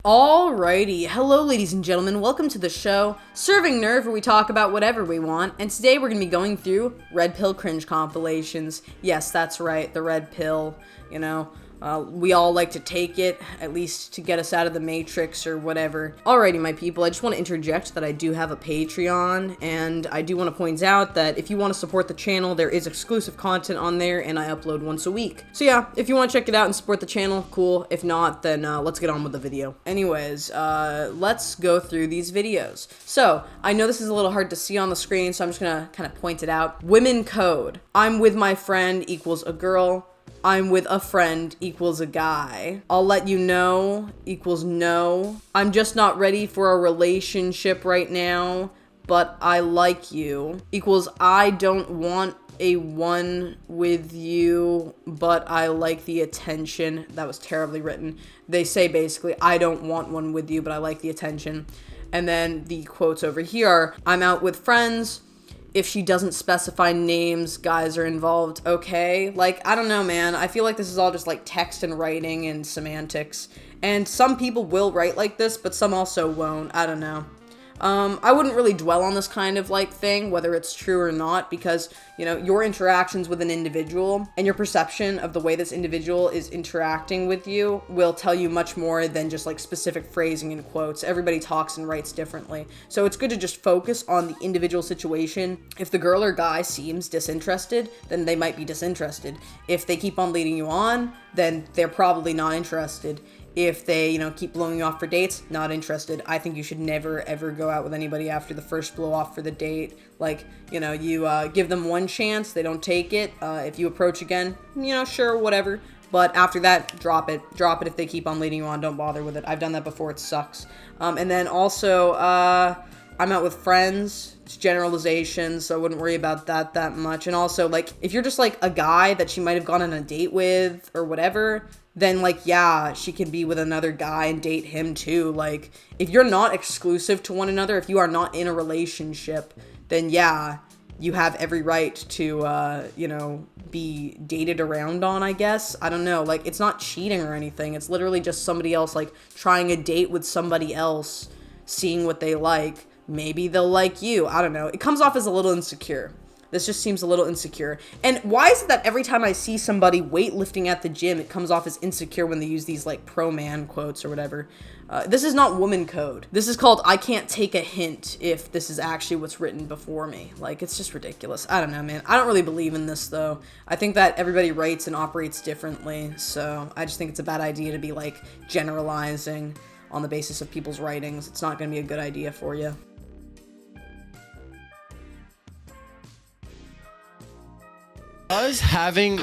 Alrighty, hello ladies and gentlemen, welcome to the show, Serving Nerve, where we talk about whatever we want, and today we're going to be going through Redpill Cringe compilations. Yes, that's right, the Red Pill, we all like to take it, at least to get us out of the Matrix or whatever. Alrighty, my people, I just want to interject that I do have a Patreon, and I do want to point out that if you want to support the channel, there is exclusive content on there, and I upload once a week. So yeah, if you want to check it out and support the channel, cool. If not, then let's get on with the video. Anyways, let's go through these videos. So, I know this is a little hard to see on the screen, so I'm just gonna kind of point it out. Women code. I'm with my friend equals a girl. I'm with a friend equals a guy. I'll let you know equals no. I'm just not ready for a relationship right now, but I like you equals I don't want a one with you, but I like the attention. That was terribly written. They say basically, I don't want one with you, but I like the attention. And then the quotes over here are, I'm out with friends. If she doesn't specify names, guys are involved, okay? Like, I don't know, man. I feel like this is all just, like, text and writing and semantics. And some people will write like this, but some also won't. I don't know. I wouldn't really dwell on this kind of, like, thing, whether it's true or not, because, you know, your interactions with an individual and your perception of the way this individual is interacting with you will tell you much more than just, like, specific phrasing and quotes. Everybody talks and writes differently. So it's good to just focus on the individual situation. If the girl or guy seems disinterested, then they might be disinterested. If they keep on leading you on, then they're probably not interested. If they, keep blowing you off for dates, not interested. I think you should never, ever go out with anybody after the first blow off for the date. Like, you give them one chance, they don't take it. If you approach again, sure, whatever. But after that, drop it. Drop it if they keep on leading you on. Don't bother with it. I've done that before. It sucks. And then also, I'm out with friends. It's generalizations, so I wouldn't worry about that much. And also, like, if you're just, like, a guy that she might have gone on a date with or whatever, then, like, yeah, she can be with another guy and date him too. Like, if you're not exclusive to one another, if you are not in a relationship, then yeah, you have every right to, be dated around on, I guess. I don't know. Like, it's not cheating or anything. It's literally just somebody else, like, trying a date with somebody else, seeing what they like. Maybe they'll like you. I don't know. It comes off as a little insecure. This just seems a little insecure. And why is it that every time I see somebody weightlifting at the gym, it comes off as insecure when they use these, like, pro-man quotes or whatever? This is not woman code. This is called, I can't take a hint if this is actually what's written before me. Like, it's just ridiculous. I don't know, man. I don't really believe in this, though. I think that everybody writes and operates differently, so I just think it's a bad idea to be, like, generalizing on the basis of people's writings. It's not going to be a good idea for you. Does having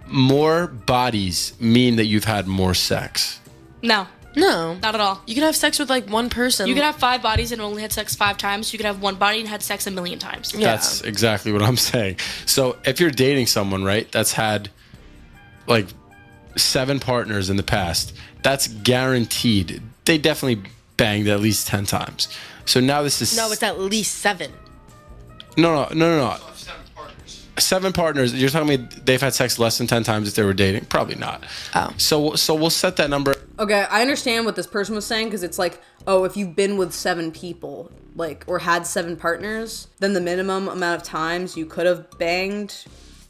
more bodies mean that you've had more sex? No. No. Not at all. You can have sex with, like, one person. You could have 5 bodies and only had sex 5 times. You could have 1 body and had sex 1,000,000 times. Yeah. That's exactly what I'm saying. So if you're dating someone, right, that's had, like, 7 partners in the past, that's guaranteed. They definitely banged at least 10 times. So now this is... No, it's at least 7. No. 7 partners. You're telling me they've had sex less than 10 times if they were dating? Probably not. Oh. So we'll set that number. Okay, I understand what this person was saying, because it's like, oh, if you've been with 7 people, like, or had 7 partners, then the minimum amount of times you could have banged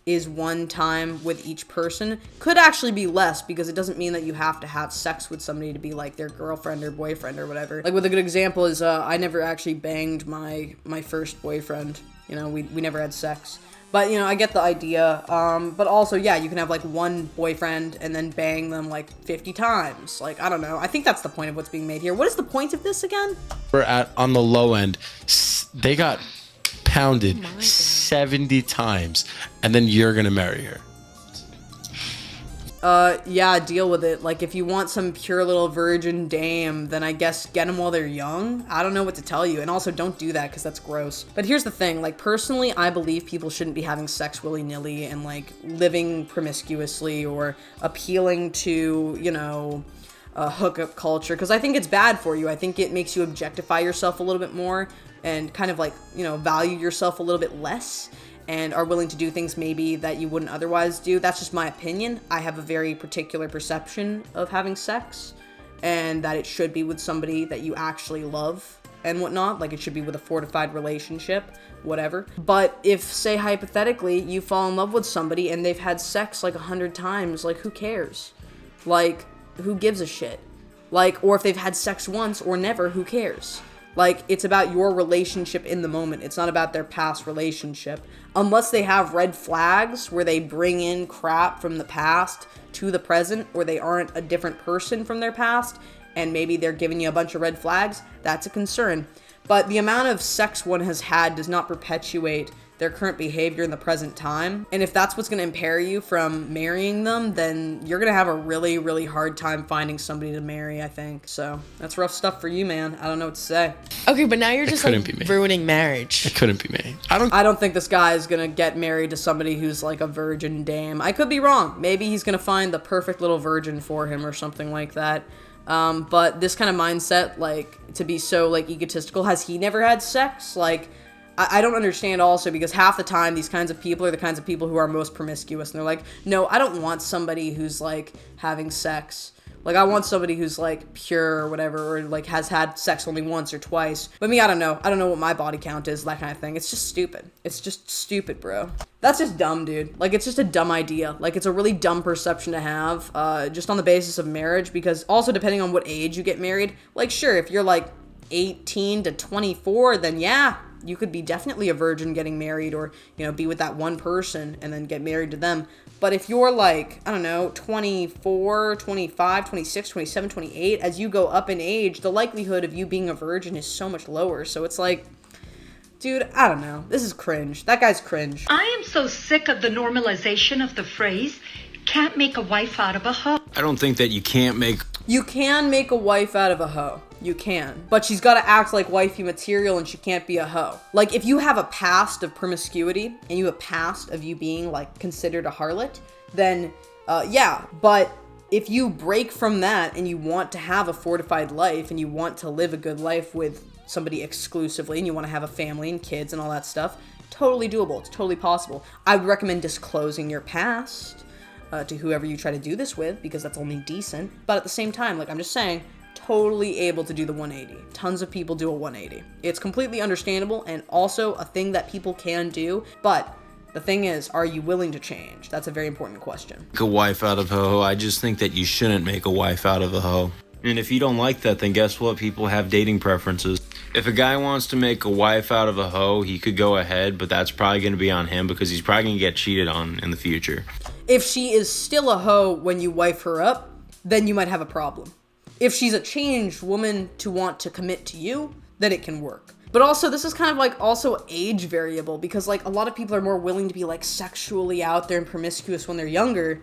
is 1 time with each person. Could actually be less, because it doesn't mean that you have to have sex with somebody to be, like, their girlfriend or boyfriend or whatever. Like, with a good example is, I never actually banged my first boyfriend. We never had sex. But, I get the idea. But also, yeah, you can have, like, 1 boyfriend and then bang them, like, 50 times. Like, I don't know. I think that's the point of what's being made here. What is the point of this again? We're on the low end. They got pounded 70 times, and then you're going to marry her. Yeah, deal with it. Like, if you want some pure little virgin dame, then I guess get them while they're young. I don't know what to tell you. And also, don't do that, because that's gross. But here's the thing. Like, personally, I believe people shouldn't be having sex willy-nilly and, like, living promiscuously or appealing to, hookup culture, because I think it's bad for you. I think it makes you objectify yourself a little bit more and kind of, like, value yourself a little bit less. and are willing to do things maybe that you wouldn't otherwise do. That's just my opinion. I have a very particular perception of having sex, and that it should be with somebody that you actually love and whatnot. Like, it should be with a fortified relationship, whatever. But if, say, hypothetically, you fall in love with somebody and they've had sex like 100 times, like, who cares? Like, who gives a shit? Like, or if they've had sex once or never, who cares? Like, it's about your relationship in the moment. It's not about their past relationship. Unless they have red flags where they bring in crap from the past to the present, or they aren't a different person from their past, and maybe they're giving you a bunch of red flags, that's a concern. But the amount of sex one has had does not perpetuate their current behavior in the present time. And if that's what's going to impair you from marrying them, then you're going to have a really, really hard time finding somebody to marry, I think. So that's rough stuff for you, man. I don't know what to say. Okay, but now you're just like ruining marriage. It couldn't be me. I don't think this guy is going to get married to somebody who's like a virgin dame. I could be wrong. Maybe he's going to find the perfect little virgin for him or something like that. But this kind of mindset, like, to be so, like, egotistical, has he never had sex? Like, I don't understand also, because half the time these kinds of people are the kinds of people who are most promiscuous, and they're like, no, I don't want somebody who's, like, having sex. Like, I want somebody who's, like, pure or whatever, or, like, has had sex only once or twice. But me, I don't know. I don't know what my body count is, that kind of thing. It's just stupid. It's just stupid, bro. That's just dumb, dude. Like, it's just a dumb idea. Like, it's a really dumb perception to have, just on the basis of marriage, because also depending on what age you get married, like, sure, if you're, like, 18 to 24, then yeah, you could be definitely a virgin getting married, or, you know, be with that one person and then get married to them. But if you're like, I don't know, 24, 25, 26, 27, 28, as you go up in age, the likelihood of you being a virgin is so much lower. So it's like, dude, I don't know. This is cringe. That guy's cringe. I am so sick of the normalization of the phrase, can't make a wife out of a hoe. I don't think that you can't make... You can make a wife out of a hoe. You can. But she's got to act like wifey material, and she can't be a hoe. Like, if you have a past of promiscuity and you have a past of you being, like, considered a harlot, then, yeah. But if you break from that and you want to have a fortified life and you want to live a good life with somebody exclusively and you want to have a family and kids and all that stuff, totally doable. It's totally possible. I would recommend disclosing your past to whoever you try to do this with, because that's only decent. But at the same time, like, I'm just saying, totally able to do the 180. Tons of people do a 180. It's completely understandable and also a thing that people can do, but the thing is, are you willing to change? That's a very important question. Make a wife out of a hoe. I just think that you shouldn't make a wife out of a hoe. And if you don't like that, then guess what? People have dating preferences. If a guy wants to make a wife out of a hoe, he could go ahead, but that's probably going to be on him because he's probably going to get cheated on in the future. If she is still a hoe when you wife her up, then you might have a problem. If she's a changed woman to want to commit to you, then it can work. But also, this is kind of like also age variable, because like a lot of people are more willing to be like sexually out there and promiscuous when they're younger.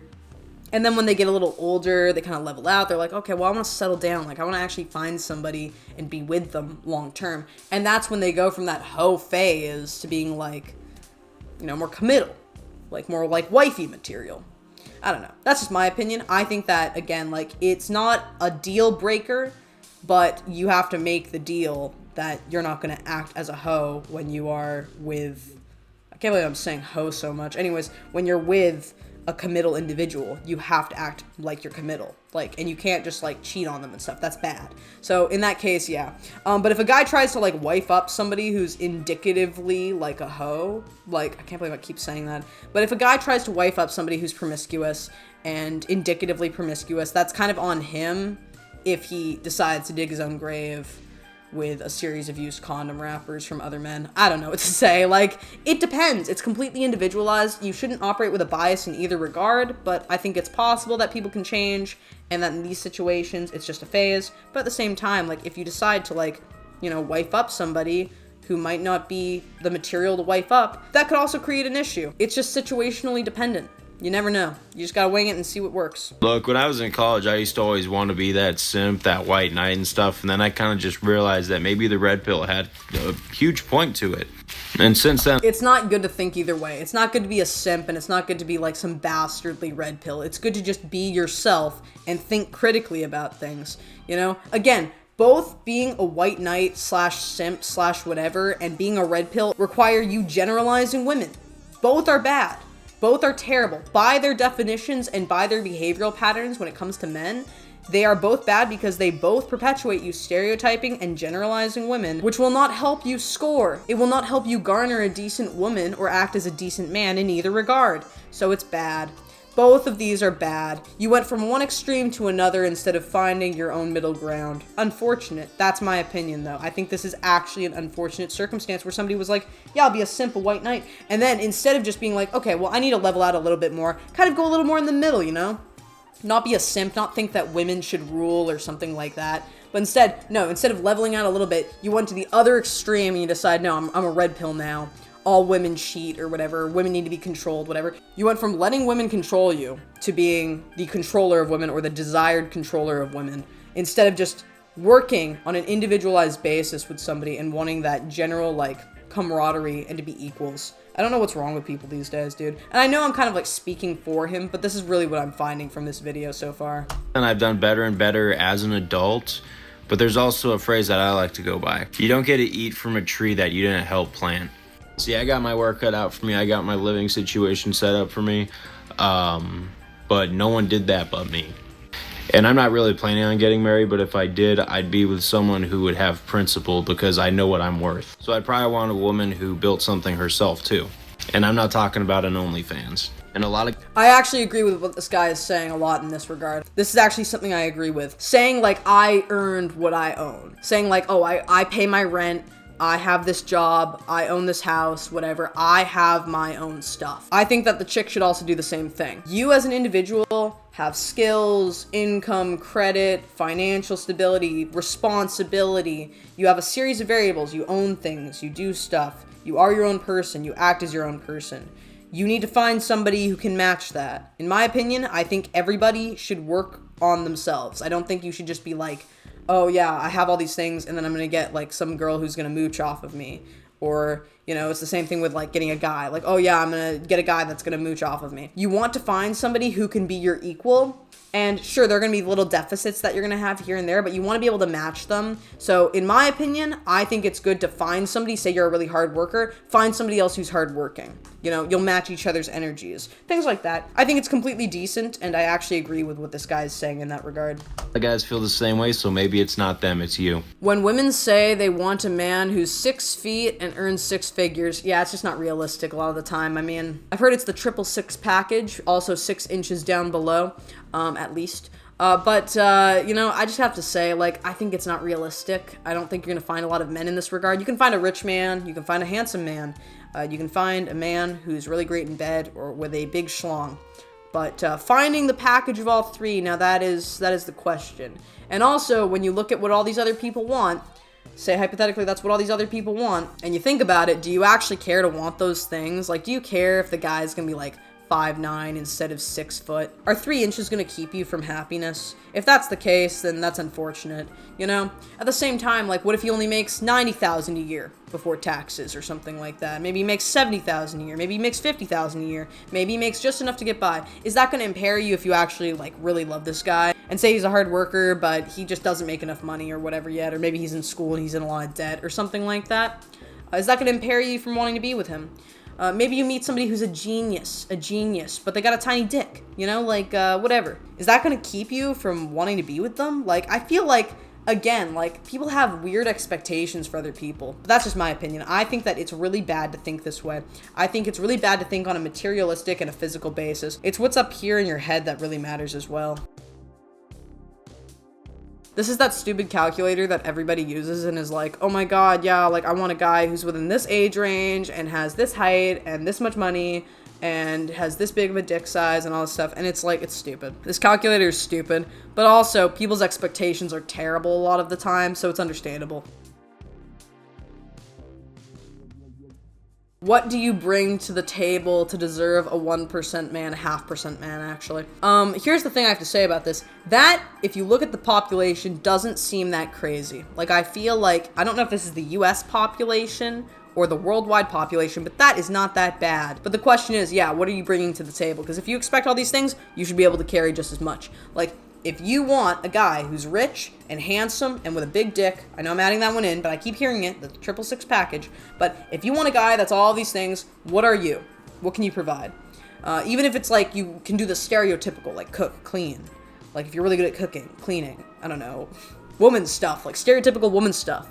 And then when they get a little older, they kind of level out. They're like, okay, well, I want to settle down. Like, I want to actually find somebody and be with them long term. And that's when they go from that hoe phase to being like, you know, more committal. Like, more like wifey material. I don't know. That's just my opinion. I think that, again, like, it's not a deal breaker, but you have to make the deal that you're not going to act as a hoe when you are with... I can't believe I'm saying hoe so much. Anyways, when you're with a committal individual, you have to act like you're committal. Like, and you can't just, like, cheat on them and stuff. That's bad. So, in that case, yeah. But if a guy tries to, like, wife up somebody who's indicatively, like, a hoe, like, I can't believe I keep saying that, but if a guy tries to wife up somebody who's promiscuous and indicatively promiscuous, that's kind of on him if he decides to dig his own grave with a series of used condom wrappers from other men. I don't know what to say. Like, it depends. It's completely individualized. You shouldn't operate with a bias in either regard, but I think it's possible that people can change, and that in these situations, it's just a phase. But at the same time, like, if you decide to, like, you know, wife up somebody who might not be the material to wife up, that could also create an issue. It's just situationally dependent. You never know. You just gotta wing it and see what works. Look, when I was in college, I used to always want to be that simp, that white knight and stuff, and then I kind of just realized that maybe the red pill had a huge point to it. And since then... It's not good to think either way. It's not good to be a simp, and it's not good to be like some bastardly red pill. It's good to just be yourself and think critically about things, you know? Again, both being a white knight / simp / whatever and being a red pill require you generalizing women. Both are bad. Both are terrible. By their definitions and by their behavioral patterns when it comes to men, They are both bad because they both perpetuate you stereotyping and generalizing women, which will not help you score. It will not help you garner a decent woman or act as a decent man in either regard. So it's bad. Both of these are bad. You went from one extreme to another instead of finding your own middle ground. Unfortunate. That's my opinion, though. I think this is actually an unfortunate circumstance where somebody was like, yeah, I'll be a simp, a white knight. And then instead of just being like, okay, well, I need to level out a little bit more, kind of go a little more in the middle, you know? Not be a simp, not think that women should rule or something like that. But instead of leveling out a little bit, you went to the other extreme and you decide, no, I'm a red pill now. All women cheat or whatever, women need to be controlled, whatever. You went from letting women control you to being the controller of women or the desired controller of women, instead of just working on an individualized basis with somebody and wanting that general, like, camaraderie and to be equals. I don't know what's wrong with people these days, dude. And I know I'm kind of like speaking for him, but this is really what I'm finding from this video so far. And I've done better and better as an adult, but there's also a phrase that I like to go by. You don't get to eat from a tree that you didn't help plant. See, I got my work cut out for me. I got my living situation set up for me. But no one did that but me. And I'm not really planning on getting married, but if I did, I'd be with someone who would have principle because I know what I'm worth. So I'd probably want a woman who built something herself too. And I'm not talking about an OnlyFans. And I actually agree with what this guy is saying a lot in this regard. This is actually something I agree with. Saying like, I earned what I own. Saying like, oh, I pay my rent. I have this job, I own this house, whatever, I have my own stuff. I think that the chick should also do the same thing. You as an individual have skills, income, credit, financial stability, responsibility. You have a series of variables. You own things, you do stuff. You are your own person, you act as your own person. You need to find somebody who can match that. In my opinion, I think everybody should work on themselves. I don't think you should just be like, oh yeah, I have all these things and then I'm gonna get like some girl who's gonna mooch off of me. Or, you know, it's the same thing with like getting a guy. Like, oh yeah, I'm gonna get a guy that's gonna mooch off of me. You want to find somebody who can be your equal. And sure, there are going to be little deficits that you're going to have here and there, but you want to be able to match them. So in my opinion, I think it's good to find somebody, say you're a really hard worker, find somebody else who's hardworking. You know, you'll match each other's energies. Things like that. I think it's completely decent, and I actually agree with what this guy is saying in that regard. The guys feel the same way, so maybe it's not them, it's you. When women say they want a man who's 6 feet and earns 6 figures, yeah, it's just not realistic a lot of the time. I mean, I've heard it's the 666 package, also 6 inches down below. At least. But you know, I just have to say, like, I think it's not realistic. I don't think you're going to find a lot of men in this regard. You can find a rich man. You can find a handsome man. You can find a man who's really great in bed or with a big schlong. But finding the package of all three, now that is the question. And also, when you look at what all these other people want, say hypothetically that's what all these other people want, and you think about it, do you actually care to want those things? Like, do you care if the guy's going to be like 5'9" instead of 6 foot? Are 3 inches gonna keep you from happiness? If that's the case, then that's unfortunate, you know? At the same time, like, what if he only makes $90,000 a year before taxes or something like that? Maybe he makes $70,000 a year, maybe he makes $50,000 a year, maybe he makes just enough to get by. Is that gonna impair you if you actually, like, really love this guy? And say he's a hard worker, but he just doesn't make enough money or whatever yet, or maybe he's in school and he's in a lot of debt or something like that? Is that gonna impair you from wanting to be with him? Maybe you meet somebody who's a genius, but they got a tiny dick, you know, like, whatever. Is that gonna keep you from wanting to be with them? Like, I feel like, again, like, people have weird expectations for other people. But that's just my opinion. I think that it's really bad to think this way. I think it's really bad to think on a materialistic and a physical basis. It's what's up here in your head that really matters as well. This is that stupid calculator that everybody uses and is like, oh my god, yeah, like, I want a guy who's within this age range and has this height and this much money and has this big of a dick size and all this stuff. And it's like, it's stupid. This calculator is stupid, but also people's expectations are terrible a lot of the time, so it's understandable. What do you bring to the table to deserve a 1% man, a 0.5% man, actually? Here's the thing I have to say about this. That, if you look at the population, doesn't seem that crazy. Like, I feel like, I don't know if this is the US population or the worldwide population, but that is not that bad. But the question is, yeah, what are you bringing to the table? Because if you expect all these things, you should be able to carry just as much. Like, if you want a guy who's rich and handsome and with a big dick, I know I'm adding that one in, but I keep hearing it, the 666 package, but if you want a guy that's all these things, what are you? What can you provide? Even if it's like you can do the stereotypical, like cook, clean, Like, if you're really good at cooking, cleaning, I don't know, woman stuff, like stereotypical woman stuff.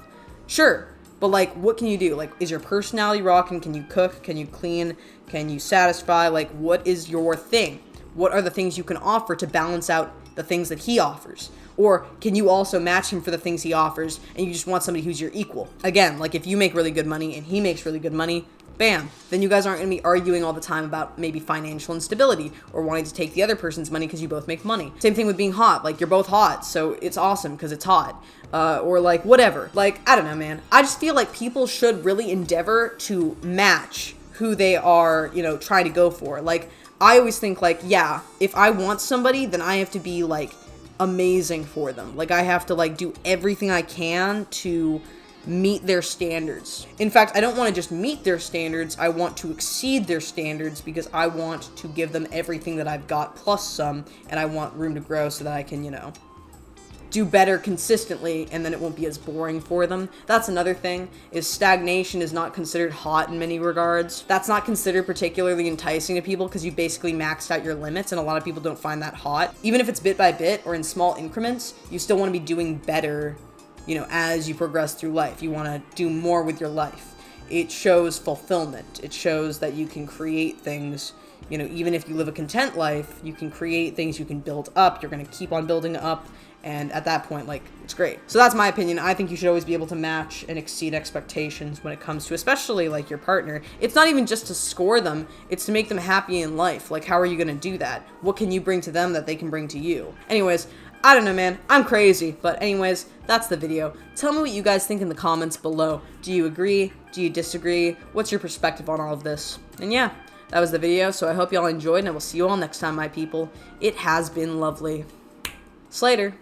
Sure, but like, what can you do? Like, is your personality rocking? Can you cook? Can you clean? Can you satisfy? Like, what is your thing? What are the things you can offer to balance out the things that he offers? Or can you also match him for the things he offers and you just want somebody who's your equal? Again, like if you make really good money and he makes really good money, bam, then you guys aren't going to be arguing all the time about maybe financial instability or wanting to take the other person's money because you both make money. Same thing with being hot. Like, you're both hot, so it's awesome because it's hot. Or like whatever. Like, I don't know, man. I just feel like people should really endeavor to match who they are, you know, trying to go for. Like, I always think like, yeah, if I want somebody, then I have to be like amazing for them. Like, I have to like do everything I can to meet their standards. In fact, I don't want to just meet their standards, I want to exceed their standards because I want to give them everything that I've got plus some, and I want room to grow so that I can, you know, do better consistently, and then it won't be as boring for them. That's another thing, is stagnation is not considered hot in many regards. That's not considered particularly enticing to people because you basically maxed out your limits, and a lot of people don't find that hot. Even if it's bit by bit or in small increments, you still want to be doing better, you know, as you progress through life. You want to do more with your life. It shows fulfillment. It shows that you can create things, you know, even if you live a content life, you can create things, you can build up, you're going to keep on building up. And at that point, like, it's great. So that's my opinion. I think you should always be able to match and exceed expectations when it comes to, especially, like, your partner. It's not even just to score them. It's to make them happy in life. Like, how are you going to do that? What can you bring to them that they can bring to you? Anyways, I don't know, man. I'm crazy. But anyways, that's the video. Tell me what you guys think in the comments below. Do you agree? Do you disagree? What's your perspective on all of this? And yeah, that was the video. So I hope y'all enjoyed, and I will see you all next time, my people. It has been lovely. Slater.